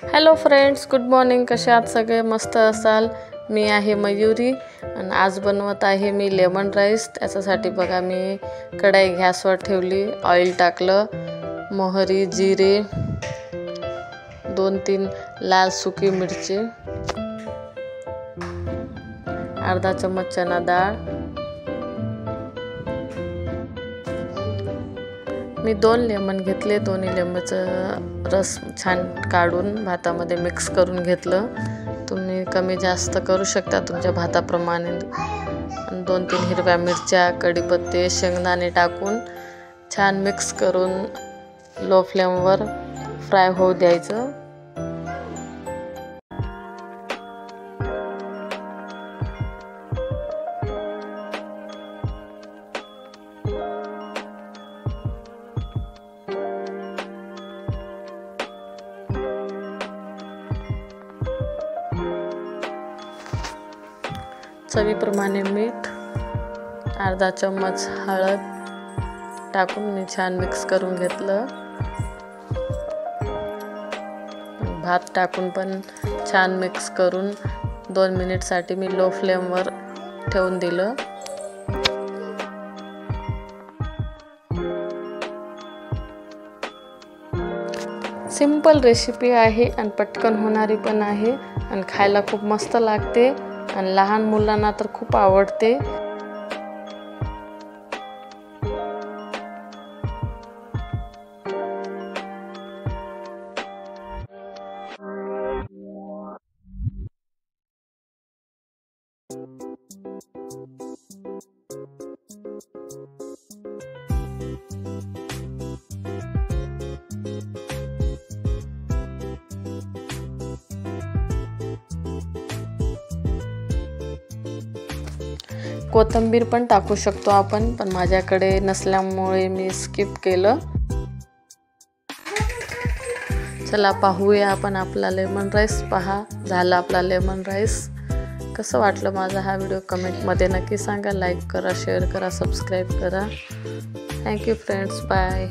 Hello friends, good morning. कसे आहात सगळे? मस्त असाल. मी आहे मयुरी आणि आज बनवत आहे मी लेमन राईस. त्याच्यासाठी बघा मी कढई गॅसवर ठेवली, ऑइल टाकलं, मोहरी, जिरे, 2-3 लाल सुकी मिरची, अर्धा चम्मच चना डाळ. मी 2 लेमन घेतले. दोन्ही लेमनचं रस छान काढून भातामध्ये मिक्स करून घेतलं. तुम्ही कमी जास्त करू शकता तुमच्या भाताप्रमाणे. 2-3 हिरव्या मिरच्या, कढीपत्ते, शेंगदाणे टाकून छान मिक्स करून लो फ्लेमवर फ्राय होऊ द्यायचं. चवीप्रमाणे मीठ, अर्धा चम्मच हळद टाकून मी छान मिक्स करून घेतलं. भात टाकून पण छान मिक्स करून 2 मिनिटसाठी मी लो फ्लेमवर ठेवून दिलं. सिंपल रेसिपी आहे आणि पटकन होणारी पण आहे आणि खायला खूप मस्त लागते आणि लहान मुलांना तर खूप आवडते. कोथिंबीर पण टाकू शकतो आपण, पण माझ्याकडे नसल्यामुळे मी स्किप केलं. चला पाहूया आपण आपला लेमन राईस. पहा, झाला आपला लेमन राईस. कसं वाटलं माझा हा व्हिडिओ कमेंटमध्ये नक्की सांगा. लाईक करा, शेअर करा, सबस्क्राईब करा. Thank you friends. बाय.